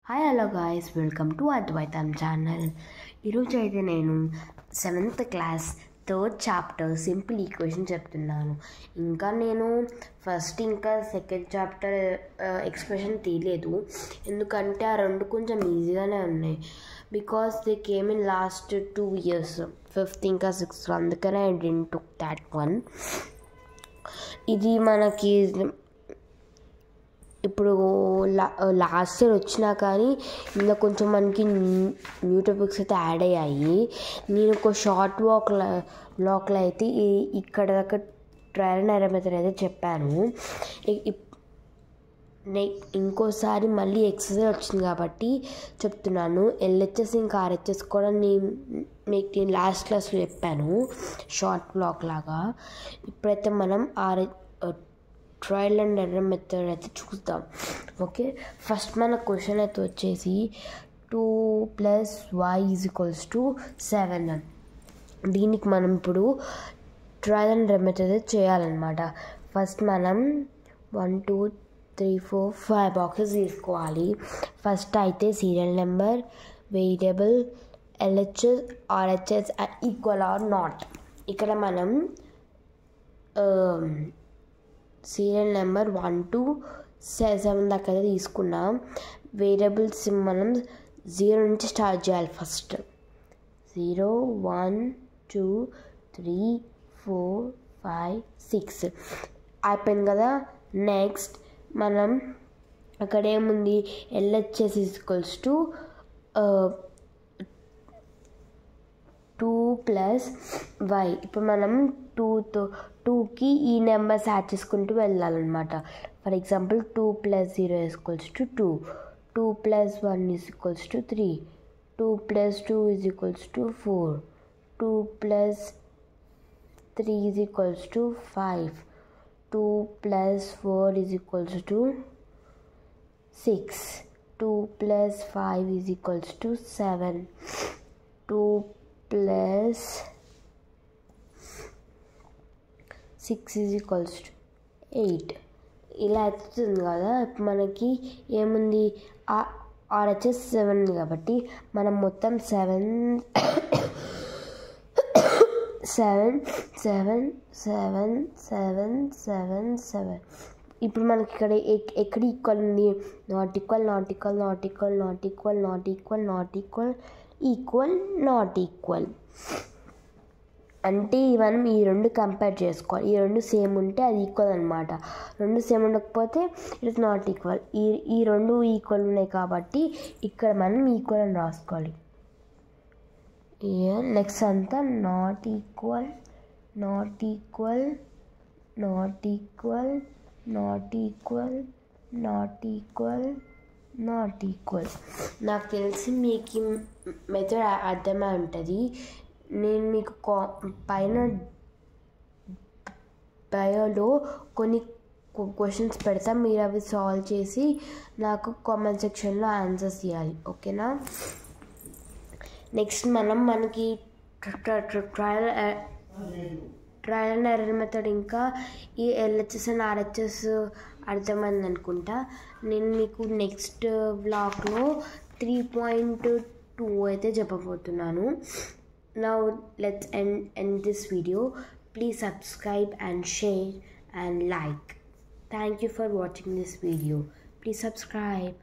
Hi hello guys, welcome to Advaitam channel. ఈరోజు అయితే నేను 7th class 3rd chapter simple equation చెప్తున్నాను. ఇంకా నేను ఫస్ట్ ఇంకా సెకండ్ చాప్టర్ ఎక్స్ప్రెషన్ తీయలేదు, ఎందుకంటే ఆ రెండు కొంచెం ఈజీగానే ఉన్నాయి. Because they came in last 2 years, 5th ఇంకా 6th, అందుకనే I didn't took that one. ఇది మనకి ఇప్పుడు లాస్ట్ ఇయర్ వచ్చినా కానీ ఇందులో కొంచెం మనకి న్యూ టాపిక్స్ అయితే యాడ్ అయ్యాయి. నేను ఒక షార్ట్ బ్లాక్లో అయితే ఇక్కడ దాకా ట్రయల్ అండ్ ఎర్రర్ మెథడ్ అయితే చెప్పాను. ఇంకోసారి మళ్ళీ ఎక్సర్సైజ్ వచ్చింది కాబట్టి చెప్తున్నాను. ఎల్హెచ్ఎస్ ఇంకా ఆర్హెచ్ఎస్ కూడా నేను లాస్ట్ క్లాస్లో చెప్పాను షార్ట్ బ్లాక్ లాగా. ఇప్పుడైతే మనం ట్రయల్ అండ్ ఎర్రర్ మెథడ్ అయితే చూద్దాం. ఓకే, ఫస్ట్ మన క్వశ్చన్ అయితే వచ్చేసి 2 + y = 7. దీనికి మనం ఇప్పుడు ట్రయల్ అండ్ ఎర్రర్ మెథడ్ అయితే చేయాలన్నమాట. ఫస్ట్ మనం 1 2 3 4 5 బాక్సెస్ తీసుకోవాలి. ఫస్ట్ అయితే serial number, variable, LHS, RHS equal or not. ఇక్కడ మనం సీరియల్ నెంబర్ 1 to 7 దాకా అయితే తీసుకున్నాం. వేరియబుల్స్ మనం 0 నుంచి స్టార్ట్ చేయాలి. ఫస్ట్ 0 1 2 3 4 5 6 అయిపోయింది కదా. నెక్స్ట్ మనం అక్కడ ఏముంది, ఎల్హెచ్ఎస్ = 2 + y. ఇప్పుడు మనం 2కి ఈ నెంబర్స్ యాడ్ చేసుకుంటూ వెళ్ళాలన్నమాట. For example 2 + 0 = 2, 2 + 1 = 3, 2 + 2 = 4, 2 + 3 = 5, 2 + 4 = 6, 2 + 5 = 7, 2 + 6 = 8. ఇలా అవుతుంది కదా. ఇప్పుడు మనకి ఏముంది, ఆర్హెచ్ఎస్ 7 ఉంది కాబట్టి మనం మొత్తం 7 7 7 7 7 7 7. ఇప్పుడు మనకి ఇక్కడ ఎక్కడ ఈక్వల్ ఉంది, not equal, not equal, not equal, not equal, not equal, not equal, equal, not equal. అంటే మనం ఈ రెండు కంపేర్ చేసుకోవాలి. ఈ రెండు సేమ్ ఉంటే అది ఈక్వల్ అనమాట. రెండు సేమ్ ఉండకపోతే ఇట్ ఇస్ నాట్ ఈక్వల్. ఈ రెండు ఈక్వల్ ఉన్నాయి కాబట్టి ఇక్కడ మనం ఈక్వల్ అని రాసుకోవాలి. నెక్స్ట్ అంతా not equal, not equal, not equal, not equal, not equal, not equal. నాకు తెలిసి మీకు మెథడ్ అర్థమై ఉంటుంది. నేను మీకు పైన బయోలో కొన్ని క్వశ్చన్స్ పెడతా, మీరు అవి సాల్వ్ చేసి నాకు కామెంట్ సెక్షన్లో ఆన్సర్స్ ఇవ్వాలి. ఓకేనా. నెక్స్ట్ మనకి ట్రయల్ అండ్ ఎర్రర్ మెథడ్ ఇంకా ఈ ఎల్హెచ్ఎస్ అండ్ ఆర్హెచ్ఎస్ అర్థమైంది అనుకుంటా. నేను మీకు నెక్స్ట్ బ్లాక్లో 3.2 అయితే చెప్పబోతున్నాను. Now let's end this video. Please subscribe and share and like. Thank you for watching this video. Please subscribe.